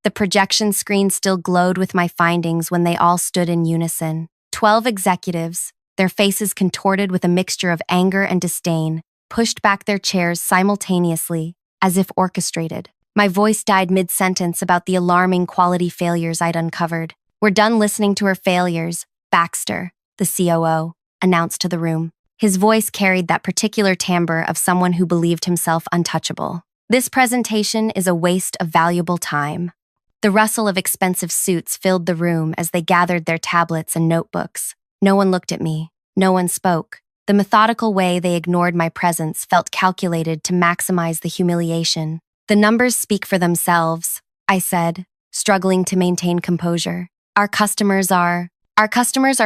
The projection screen still glowed with my findings when they all stood in unison. 12 executives, their faces contorted with a mixture of anger and disdain, pushed back their chairs simultaneously, as if orchestrated. My voice died mid-sentence about the alarming quality failures I'd uncovered. "We're done listening to her failures," Baxter, the COO, announced to the room. His voice carried that particular timbre of someone who believed himself untouchable. "This presentation is a waste of valuable time." The rustle of expensive suits filled the room as they gathered their tablets and notebooks. No one looked at me. No one spoke. The methodical way they ignored my presence felt calculated to maximize the humiliation. "The numbers speak for themselves," I said, struggling to maintain composure. Our customers are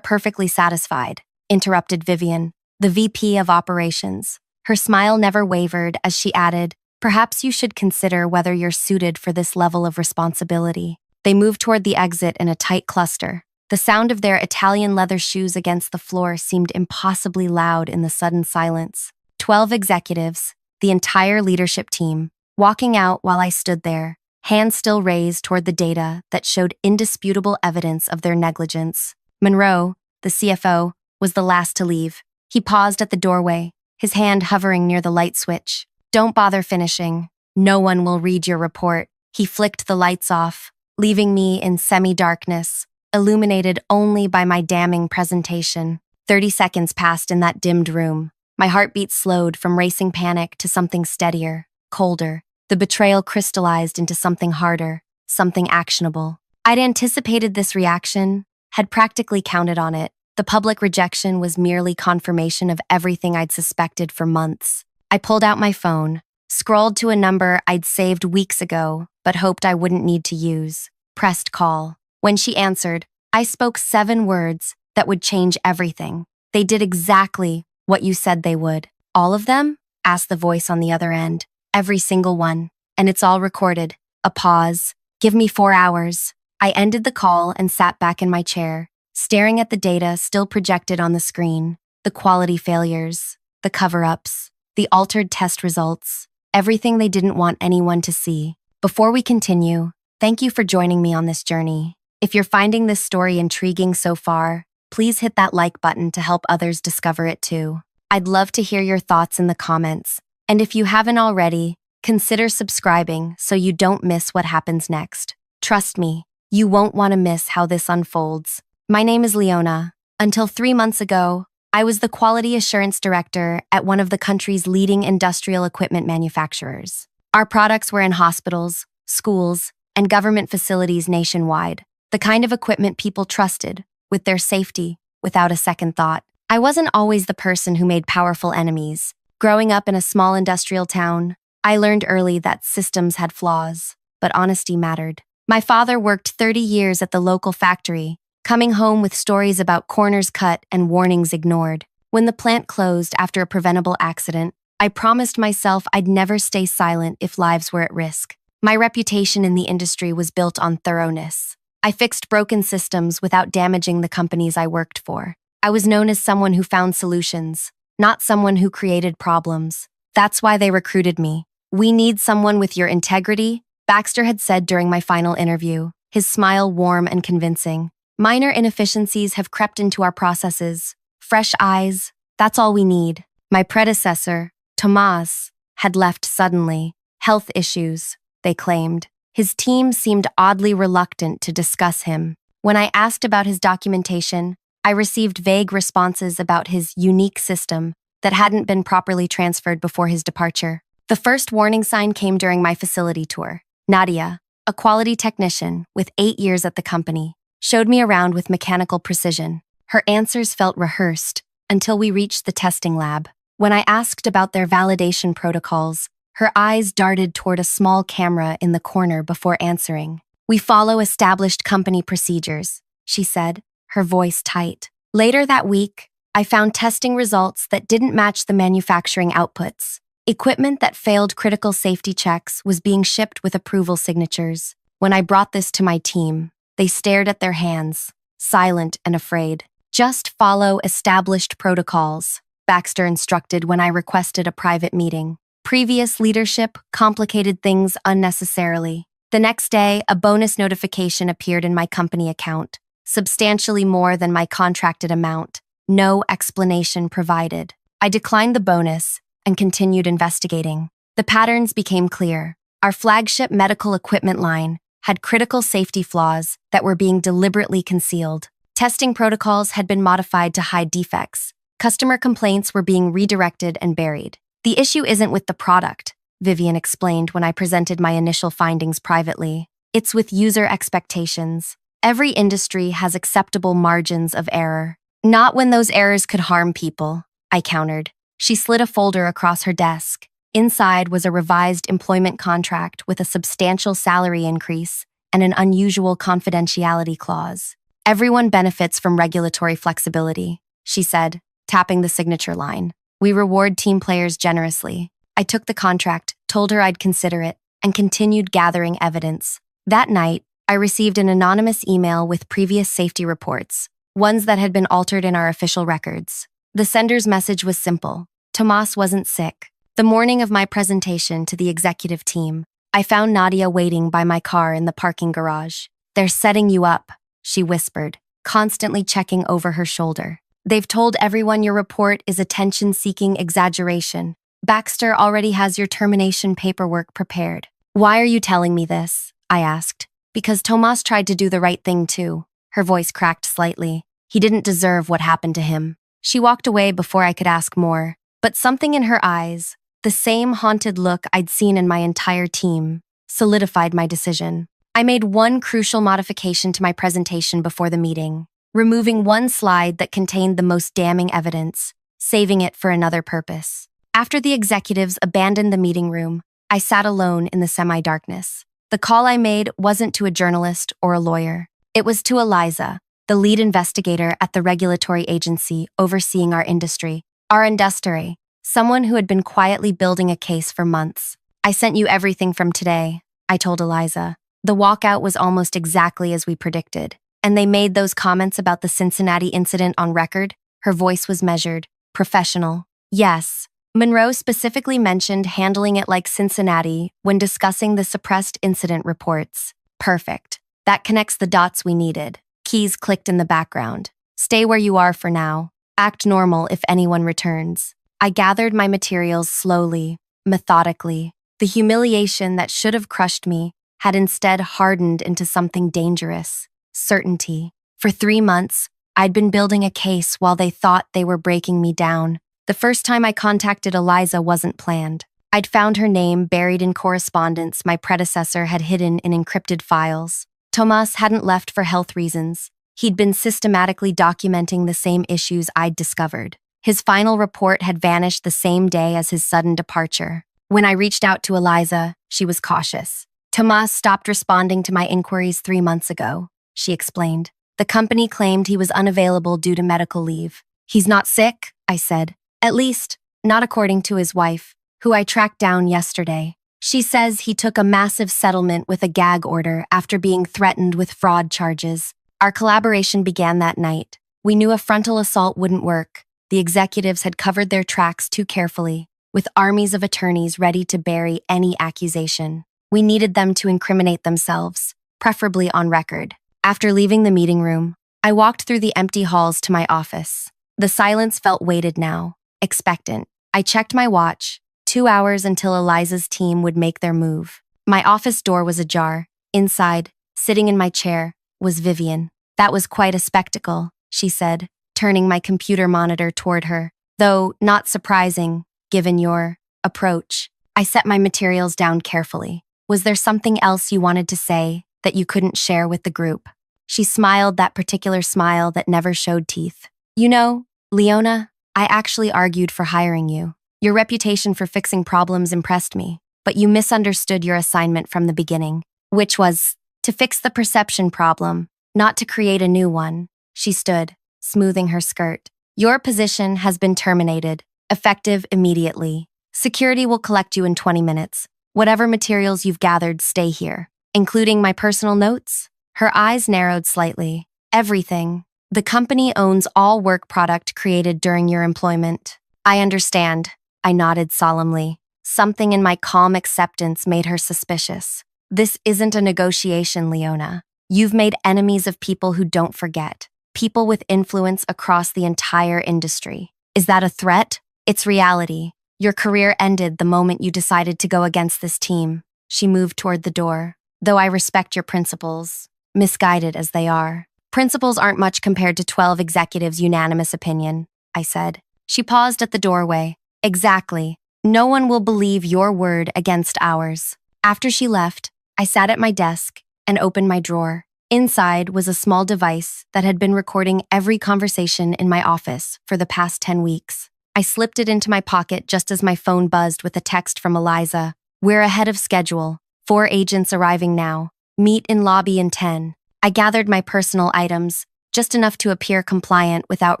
perfectly satisfied," interrupted Vivian, the VP of Operations. Her smile never wavered as she added, "Perhaps you should consider whether you're suited for this level of responsibility." They moved toward the exit in a tight cluster. The sound of their Italian leather shoes against the floor seemed impossibly loud in the sudden silence. 12 executives, the entire leadership team, walking out while I stood there, hands still raised toward the data that showed indisputable evidence of their negligence. Monroe, the CFO, was the last to leave. He paused at the doorway, his hand hovering near the light switch. "Don't bother finishing. No one will read your report." He flicked the lights off, leaving me in semi-darkness, illuminated only by my damning presentation. 30 seconds passed in that dimmed room. My heartbeat slowed from racing panic to something steadier, colder. The betrayal crystallized into something harder, something actionable. I'd anticipated this reaction, had practically counted on it. The public rejection was merely confirmation of everything I'd suspected for months. I pulled out my phone, scrolled to a number I'd saved weeks ago, but hoped I wouldn't need to use. Pressed call. When she answered, I spoke 7 words that would change everything. "They did exactly what you said they would." "All of them?" asked the voice on the other end. "Every single one. And it's all recorded." A pause. "Give me 4 hours." I ended the call and sat back in my chair, staring at the data still projected on the screen. The quality failures, the cover-ups, the altered test results, everything they didn't want anyone to see. Before we continue, thank you for joining me on this journey. If you're finding this story intriguing so far, please hit that like button to help others discover it too. I'd love to hear your thoughts in the comments. And if you haven't already, consider subscribing so you don't miss what happens next. Trust me, you won't want to miss how this unfolds. My name is Leona. Until 3 months ago, I was the Quality Assurance Director at one of the country's leading industrial equipment manufacturers. Our products were in hospitals, schools, and government facilities nationwide, the kind of equipment people trusted, with their safety, without a second thought. I wasn't always the person who made powerful enemies. Growing up in a small industrial town, I learned early that systems had flaws, but honesty mattered. My father worked 30 years at the local factory, coming home with stories about corners cut and warnings ignored. When the plant closed after a preventable accident, I promised myself I'd never stay silent if lives were at risk. My reputation in the industry was built on thoroughness. I fixed broken systems without damaging the companies I worked for. I was known as someone who found solutions, not someone who created problems. That's why they recruited me. "We need someone with your integrity," Baxter had said during my final interview, his smile warm and convincing. "Minor inefficiencies have crept into our processes. Fresh eyes, that's all we need." My predecessor, Tomas, had left suddenly. Health issues, they claimed. His team seemed oddly reluctant to discuss him. When I asked about his documentation, I received vague responses about his unique system that hadn't been properly transferred before his departure. The first warning sign came during my facility tour. Nadia, a quality technician with 8 years at the company, showed me around with mechanical precision. Her answers felt rehearsed until we reached the testing lab. When I asked about their validation protocols, her eyes darted toward a small camera in the corner before answering. "We follow established company procedures," she said, her voice tight. Later that week, I found testing results that didn't match the manufacturing outputs. Equipment that failed critical safety checks was being shipped with approval signatures. When I brought this to my team, they stared at their hands, silent and afraid. "Just follow established protocols," Baxter instructed when I requested a private meeting. Previous leadership complicated things unnecessarily. The next day, a bonus notification appeared in my company account, substantially more than my contracted amount. No explanation provided. I declined the bonus and continued investigating. The patterns became clear. Our flagship medical equipment line had critical safety flaws that were being deliberately concealed. Testing protocols had been modified to hide defects. Customer complaints were being redirected and buried. The issue isn't with the product, Vivian explained when I presented my initial findings privately. It's with user expectations. Every industry has acceptable margins of error. Not when those errors could harm people, I countered. She slid a folder across her desk. Inside was a revised employment contract with a substantial salary increase and an unusual confidentiality clause. Everyone benefits from regulatory flexibility, she said, tapping the signature line. We reward team players generously. I took the contract, told her I'd consider it, and continued gathering evidence. That night, I received an anonymous email with previous safety reports, ones that had been altered in our official records. The sender's message was simple. Tomas wasn't sick. The morning of my presentation to the executive team, I found Nadia waiting by my car in the parking garage. They're setting you up, she whispered, constantly checking over her shoulder. They've told everyone your report is attention-seeking exaggeration. Baxter already has your termination paperwork prepared. Why are you telling me this? I asked. Because Tomas tried to do the right thing too. Her voice cracked slightly. He didn't deserve what happened to him. She walked away before I could ask more, but something in her eyes, the same haunted look I'd seen in my entire team, solidified my decision. I made one crucial modification to my presentation before the meeting, removing one slide that contained the most damning evidence, saving it for another purpose. After the executives abandoned the meeting room, I sat alone in the semi-darkness. The call I made wasn't to a journalist or a lawyer. It was to Eliza, the lead investigator at the regulatory agency overseeing our industry, our industry, someone who had been quietly building a case for months. I sent you everything from today, I told Eliza. The walkout was almost exactly as we predicted, and they made those comments about the Cincinnati incident on record. Her voice was measured, professional. Yes, Monroe specifically mentioned handling it like Cincinnati when discussing the suppressed incident reports. Perfect. That connects the dots we needed. Keys clicked in the background. Stay where you are for now. Act normal if anyone returns. I gathered my materials slowly, methodically. The humiliation that should have crushed me had instead hardened into something dangerous, certainty. For 3 months, I'd been building a case while they thought they were breaking me down. The first time I contacted Eliza wasn't planned. I'd found her name buried in correspondence my predecessor had hidden in encrypted files. Tomas hadn't left for health reasons. He'd been systematically documenting the same issues I'd discovered. His final report had vanished the same day as his sudden departure. When I reached out to Eliza, she was cautious. Tomas stopped responding to my inquiries 3 months ago, she explained. The company claimed he was unavailable due to medical leave. He's not sick, I said. At least, not according to his wife, who I tracked down yesterday. She says he took a massive settlement with a gag order after being threatened with fraud charges. Our collaboration began that night. We knew a frontal assault wouldn't work. The executives had covered their tracks too carefully, with armies of attorneys ready to bury any accusation. We needed them to incriminate themselves, preferably on record. After leaving the meeting room, I walked through the empty halls to my office. The silence felt weighted now, expectant. I checked my watch, 2 hours until Eliza's team would make their move. My office door was ajar. Inside, sitting in my chair, was Vivian. That was quite a spectacle, she said, turning my computer monitor toward her. Though not surprising, given your approach. I set my materials down carefully. Was there something else you wanted to say that you couldn't share with the group? She smiled that particular smile that never showed teeth. You know, Leona, I actually argued for hiring you. Your reputation for fixing problems impressed me, but you misunderstood your assignment from the beginning, which was to fix the perception problem, not to create a new one. She stood, smoothing her skirt. Your position has been terminated, effective immediately. Security will collect you in 20 minutes. Whatever materials you've gathered, stay here, including my personal notes. Her eyes narrowed slightly. Everything. The company owns all work product created during your employment. I understand. I nodded solemnly. Something in my calm acceptance made her suspicious. This isn't a negotiation, Leona. You've made enemies of people who don't forget, people with influence across the entire industry. Is that a threat? It's reality. Your career ended the moment you decided to go against this team. She moved toward the door. Though I respect your principles, misguided as they are. Principles aren't much compared to 12 executives' unanimous opinion, I said. She paused at the doorway. Exactly. No one will believe your word against ours. After she left, I sat at my desk and opened my drawer. Inside was a small device that had been recording every conversation in my office for the past 10 weeks. I slipped it into my pocket just as my phone buzzed with a text from Eliza. We're ahead of schedule. 4 agents arriving now. Meet in lobby in 10. I gathered my personal items, just enough to appear compliant without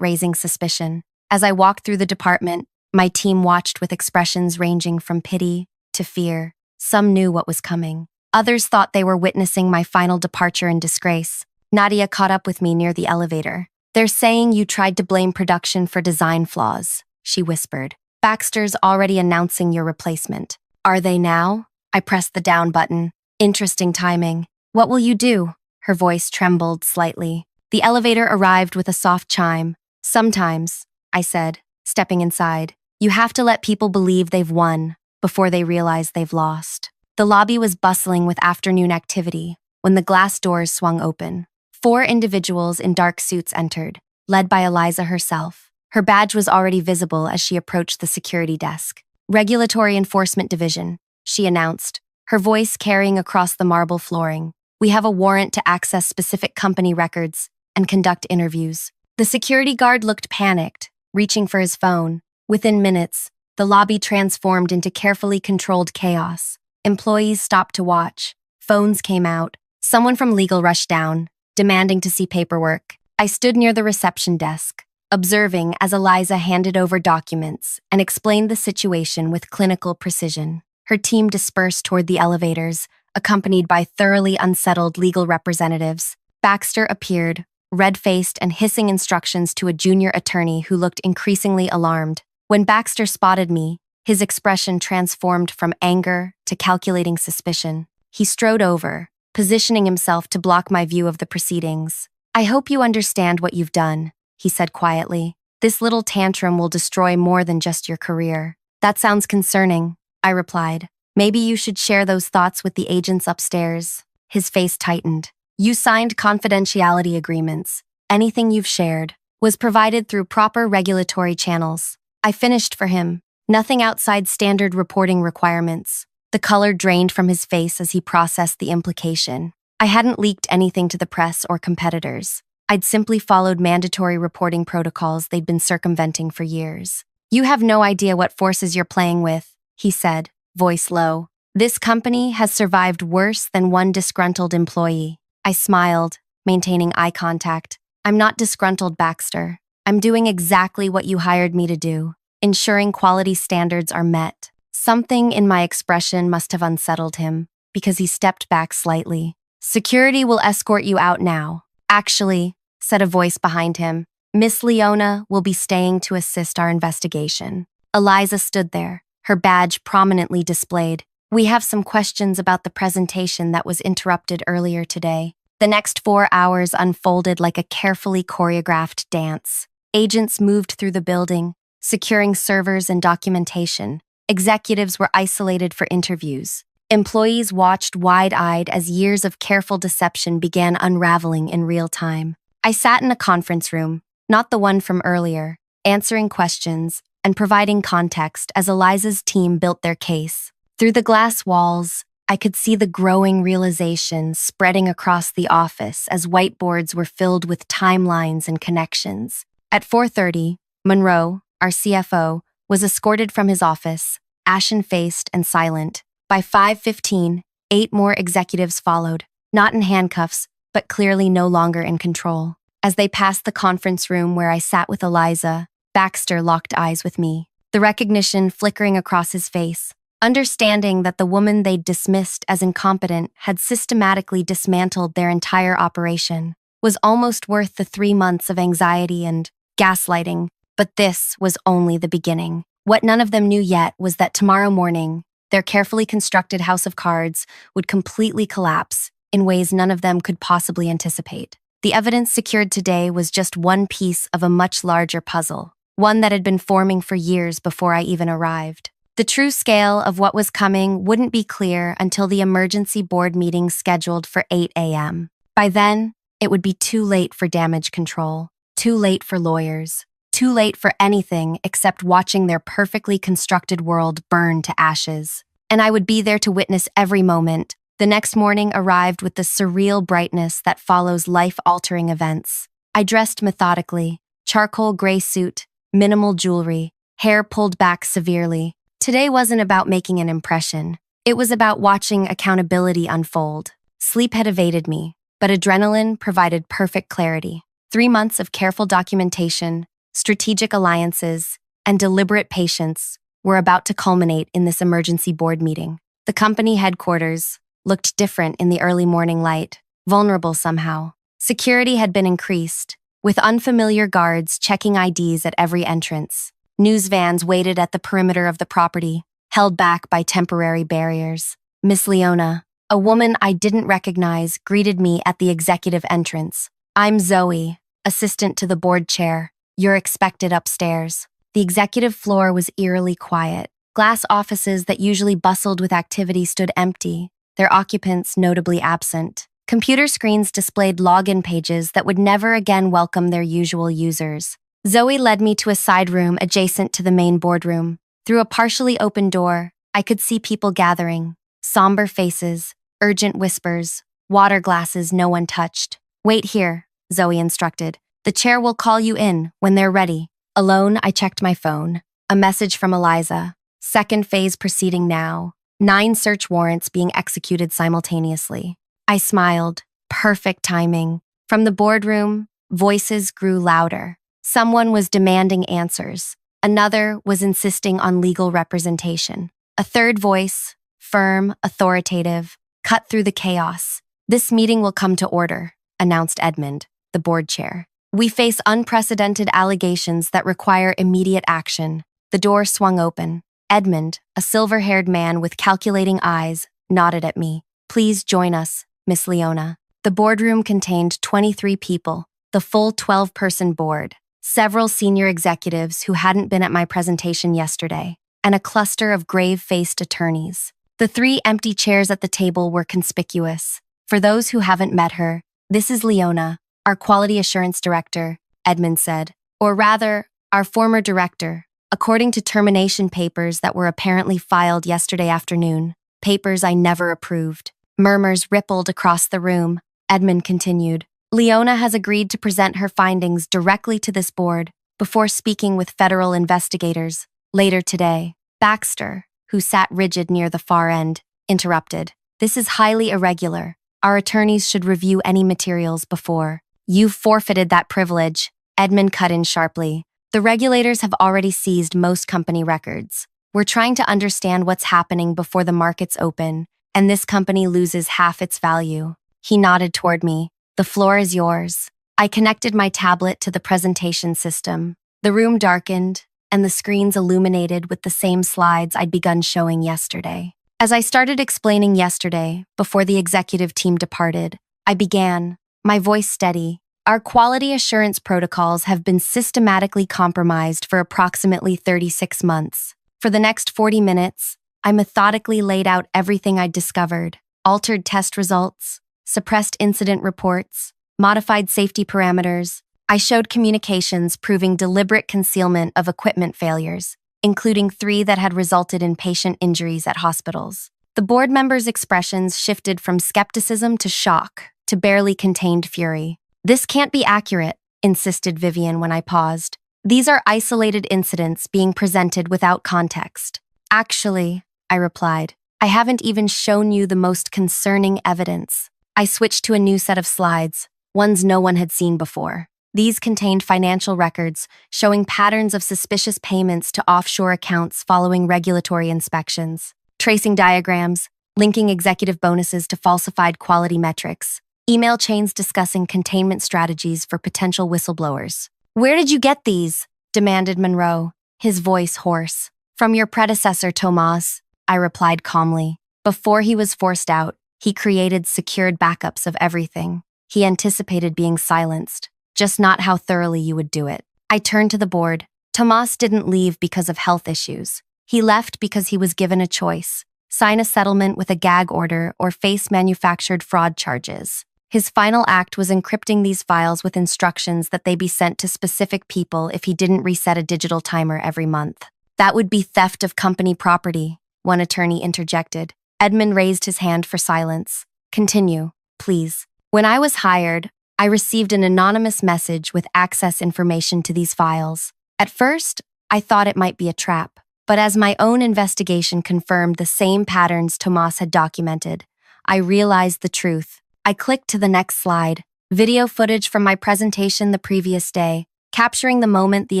raising suspicion. As I walked through the department, my team watched with expressions ranging from pity to fear. Some knew what was coming. Others thought they were witnessing my final departure in disgrace. Nadia caught up with me near the elevator. They're saying you tried to blame production for design flaws, she whispered. Baxter's already announcing your replacement. Are they now? I pressed the down button. Interesting timing. What will you do? Her voice trembled slightly. The elevator arrived with a soft chime. Sometimes, I said, stepping inside, you have to let people believe they've won before they realize they've lost. The lobby was bustling with afternoon activity when the glass doors swung open. 4 individuals in dark suits entered, led by Eliza herself. Her badge was already visible as she approached the security desk. Regulatory Enforcement Division, she announced, her voice carrying across the marble flooring. We have a warrant to access specific company records and conduct interviews. The security guard looked panicked, reaching for his phone. Within minutes, the lobby transformed into carefully controlled chaos. Employees stopped to watch. Phones came out. Someone from legal rushed down, demanding to see paperwork. I stood near the reception desk, observing as Eliza handed over documents and explained the situation with clinical precision. Her team dispersed toward the elevators, accompanied by thoroughly unsettled legal representatives. Baxter appeared, red-faced and hissing instructions to a junior attorney who looked increasingly alarmed. When Baxter spotted me, his expression transformed from anger to calculating suspicion. He strode over, positioning himself to block my view of the proceedings. I hope you understand what you've done, he said quietly. This little tantrum will destroy more than just your career. That sounds concerning, I replied. Maybe you should share those thoughts with the agents upstairs. His face tightened. You signed confidentiality agreements. Anything you've shared was provided through proper regulatory channels. I finished for him. Nothing outside standard reporting requirements. The color drained from his face as he processed the implication. I hadn't leaked anything to the press or competitors. I'd simply followed mandatory reporting protocols they'd been circumventing for years. You have no idea what forces you're playing with, he said, voice low. This company has survived worse than one disgruntled employee. I smiled, maintaining eye contact. I'm not disgruntled, Baxter. I'm doing exactly what you hired me to do, ensuring quality standards are met. Something in my expression must have unsettled him, because he stepped back slightly. Security will escort you out now. Actually, said a voice behind him, Miss Leona will be staying to assist our investigation. Eliza stood there, her badge prominently displayed. We have some questions about the presentation that was interrupted earlier today. The next 4 hours unfolded like a carefully choreographed dance. Agents moved through the building, securing servers and documentation. Executives were isolated for interviews. Employees watched wide-eyed as years of careful deception began unraveling in real time. I sat in a conference room, not the one from earlier, answering questions and providing context as Eliza's team built their case. Through the glass walls, I could see the growing realization spreading across the office as whiteboards were filled with timelines and connections. At 4:30, Monroe, our CFO, was escorted from his office, ashen-faced and silent. By 5:15, 8 more executives followed, not in handcuffs, but clearly no longer in control. As they passed the conference room where I sat with Eliza, Baxter locked eyes with me, the recognition flickering across his face. Understanding that the woman they'd dismissed as incompetent had systematically dismantled their entire operation was almost worth the 3 months of anxiety and gaslighting. But this was only the beginning. What none of them knew yet was that tomorrow morning, Their carefully constructed house of cards would completely collapse in ways none of them could possibly anticipate. The evidence secured today was just one piece of a much larger puzzle, one that had been forming for years before I even arrived. The true scale of what was coming wouldn't be clear until the emergency board meeting scheduled for 8 a.m. By then, it would be too late for damage control, too late for lawyers, too late for anything except watching their perfectly constructed world burn to ashes. And I would be there to witness every moment. The next morning arrived with the surreal brightness that follows life-altering events. I dressed methodically, charcoal gray suit, minimal jewelry, hair pulled back severely. Today wasn't about making an impression. It was about watching accountability unfold. Sleep had evaded me, but adrenaline provided perfect clarity. 3 months of careful documentation, strategic alliances, and deliberate patience were about to culminate in this emergency board meeting. The company headquarters looked different in the early morning light, vulnerable somehow. Security had been increased, with unfamiliar guards checking IDs at every entrance. News vans waited at the perimeter of the property, held back by temporary barriers. Miss Leona, a woman I didn't recognize, greeted me at the executive entrance. "I'm Zoe, assistant to the board chair. You're expected upstairs." The executive floor was eerily quiet. Glass offices that usually bustled with activity stood empty, their occupants notably absent. Computer screens displayed login pages that would never again welcome their usual users. Zoe led me to a side room adjacent to the main boardroom. Through a partially open door, I could see people gathering. Somber faces, urgent whispers, water glasses no one touched. "Wait here," Zoe instructed. "The chair will call you in when they're ready." Alone, I checked my phone. A message from Eliza. Second phase proceeding now. 9 search warrants being executed simultaneously. I smiled. Perfect timing. From the boardroom, voices grew louder. Someone was demanding answers. Another was insisting on legal representation. A third voice, firm, authoritative, cut through the chaos. "This meeting will come to order," announced Edmund, the board chair. "We face unprecedented allegations that require immediate action." The door swung open. Edmund, a silver-haired man with calculating eyes, nodded at me. "Please join us, Miss Leona." The boardroom contained 23 people, the full 12-person board, several senior executives who hadn't been at my presentation yesterday, and a cluster of grave-faced attorneys. The 3 empty chairs at the table were conspicuous. For those who haven't met her, this is Leona, our quality assurance director, Edmund said. Or rather, our former director, according to termination papers that were apparently filed yesterday afternoon, papers I never approved. Murmurs rippled across the room. Edmund continued. "Leona has agreed to present her findings directly to this board before speaking with federal investigators later today." Baxter, who sat rigid near the far end, interrupted. "This is highly irregular. Our attorneys should review any materials before." "You've forfeited that privilege," Edmund cut in sharply. "The regulators have already seized most company records. We're trying to understand what's happening before the markets open, and this company loses half its value." He nodded toward me. "The floor is yours." I connected my tablet to the presentation system. The room darkened, and the screens illuminated with the same slides I'd begun showing yesterday. As I started explaining yesterday, before the executive team departed, I began, my voice steady. "Our quality assurance protocols have been systematically compromised for approximately 36 months. For the next 40 minutes, I methodically laid out everything I'd discovered: altered test results, suppressed incident reports, modified safety parameters. I showed communications proving deliberate concealment of equipment failures, including 3 that had resulted in patient injuries at hospitals." The board members' expressions shifted from skepticism to shock to barely contained fury. "This can't be accurate," insisted Vivian when I paused. "These are isolated incidents being presented without context." "Actually," I replied, "I haven't even shown you the most concerning evidence." I switched to a new set of slides, ones no one had seen before. These contained financial records showing patterns of suspicious payments to offshore accounts following regulatory inspections, tracing diagrams, linking executive bonuses to falsified quality metrics, email chains discussing containment strategies for potential whistleblowers. "Where did you get these?" demanded Monroe, his voice hoarse. "From your predecessor, Tomas," I replied calmly. Before he was forced out, he created secured backups of everything. He anticipated being silenced, just not how thoroughly you would do it. I turned to the board. Tomas didn't leave because of health issues. He left because he was given a choice: sign a settlement with a gag order or face manufactured fraud charges. His final act was encrypting these files with instructions that they be sent to specific people if he didn't reset a digital timer every month. That would be theft of company property, one attorney interjected. Edmund raised his hand for silence. Continue, please. When I was hired, I received an anonymous message with access information to these files. At first, I thought it might be a trap, but as my own investigation confirmed the same patterns Tomas had documented, I realized the truth. I clicked to the next slide. Video footage from my presentation the previous day, capturing the moment the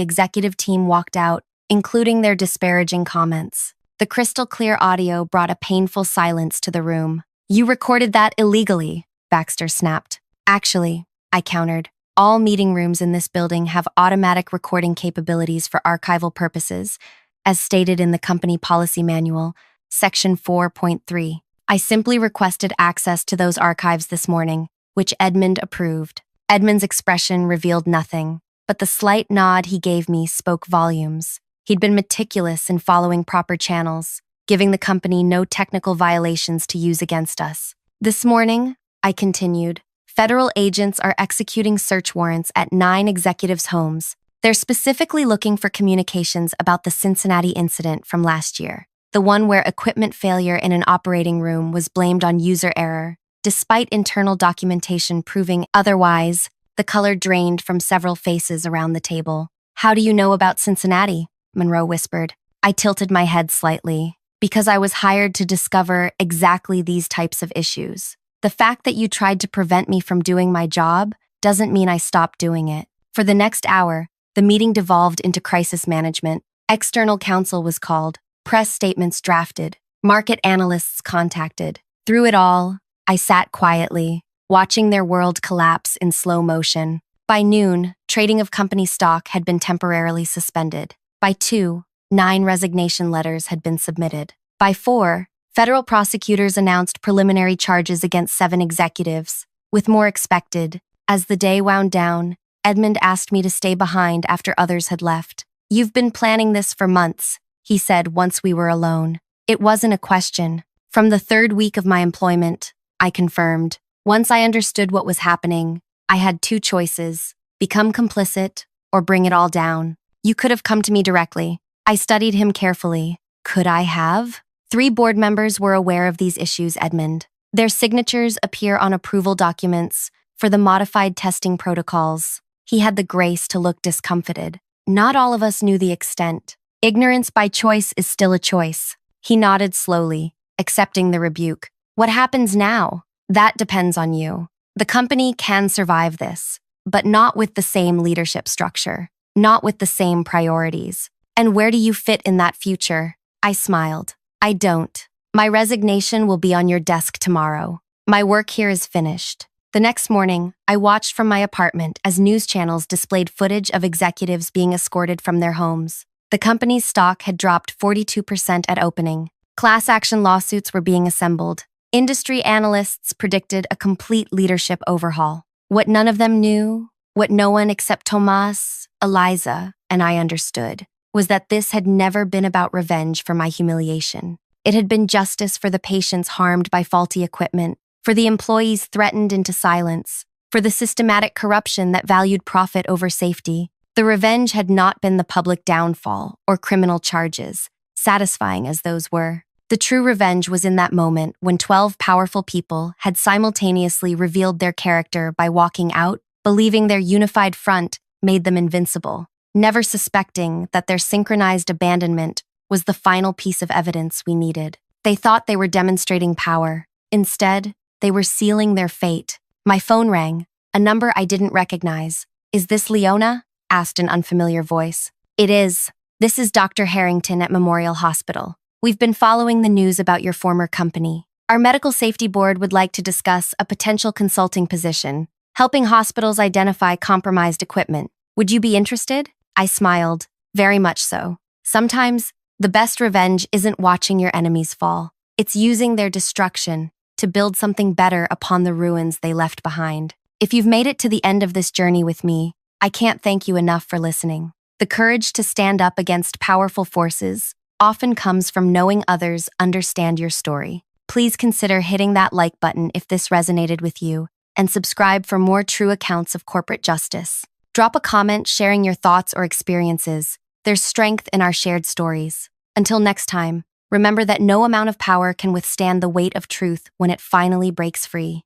executive team walked out, including their disparaging comments. The crystal clear audio brought a painful silence to the room. You recorded that illegally, Baxter snapped. Actually, I countered, all meeting rooms in this building have automatic recording capabilities for archival purposes, as stated in the company policy manual, section 4.3. I simply requested access to those archives this morning, which Edmund approved. Edmund's expression revealed nothing, but the slight nod he gave me spoke volumes. He'd been meticulous in following proper channels, giving the company no technical violations to use against us. This morning, I continued, federal agents are executing search warrants at 9 executives' homes. They're specifically looking for communications about the Cincinnati incident from last year, the one where equipment failure in an operating room was blamed on user error, despite internal documentation proving otherwise. The color drained from several faces around the table. How do you know about Cincinnati? Monroe whispered. I tilted my head slightly, because I was hired to discover exactly these types of issues. The fact that you tried to prevent me from doing my job doesn't mean I stopped doing it. For the next hour, the meeting devolved into crisis management. External counsel was called, press statements drafted, market analysts contacted. Through it all, I sat quietly, watching their world collapse in slow motion. By noon, trading of company stock had been temporarily suspended. By 2, 9 resignation letters had been submitted. By 4, federal prosecutors announced preliminary charges against 7 executives, with more expected. As the day wound down, Edmund asked me to stay behind after others had left. You've been planning this for months, he said once we were alone. It wasn't a question. From the 3rd week of my employment, I confirmed. Once I understood what was happening, I had 2 choices: become complicit or bring it all down. You could have come to me directly. I studied him carefully. Could I have? 3 board members were aware of these issues, Edmund. Their signatures appear on approval documents for the modified testing protocols. He had the grace to look discomfited. Not all of us knew the extent. Ignorance by choice is still a choice. He nodded slowly, accepting the rebuke. What happens now? That depends on you. The company can survive this, but not with the same leadership structure, not with the same priorities. And where do you fit in that future? I smiled. I don't. My resignation will be on your desk tomorrow. My work here is finished. The next morning, I watched from my apartment as news channels displayed footage of executives being escorted from their homes. The company's stock had dropped 42% at opening. Class action lawsuits were being assembled. Industry analysts predicted a complete leadership overhaul. What none of them knew, what no one except Tomas, Eliza, and I understood, was that this had never been about revenge for my humiliation. It had been justice for the patients harmed by faulty equipment, for the employees threatened into silence, for the systematic corruption that valued profit over safety. The revenge had not been the public downfall or criminal charges, satisfying as those were. The true revenge was in that moment when 12 powerful people had simultaneously revealed their character by walking out, believing their unified front made them invincible, never suspecting that their synchronized abandonment was the final piece of evidence we needed. They thought they were demonstrating power. Instead, they were sealing their fate. My phone rang, a number I didn't recognize. Is this Leona? Asked an unfamiliar voice. It is. This is Dr. Harrington at Memorial Hospital. We've been following the news about your former company. Our medical safety board would like to discuss a potential consulting position, helping hospitals identify compromised equipment. Would you be interested? I smiled. Very much so. Sometimes, The best revenge isn't watching your enemies fall, it's using their destruction to build something better upon the ruins they left behind. If you've made it to the end of this journey with me, I can't thank you enough for listening. The courage to stand up against powerful forces often comes from knowing others understand your story. Please consider hitting that like button if this resonated with you, and subscribe for more true accounts of corporate justice. Drop a comment sharing your thoughts or experiences. There's strength in our shared stories. Until next time, remember that no amount of power can withstand the weight of truth when it finally breaks free.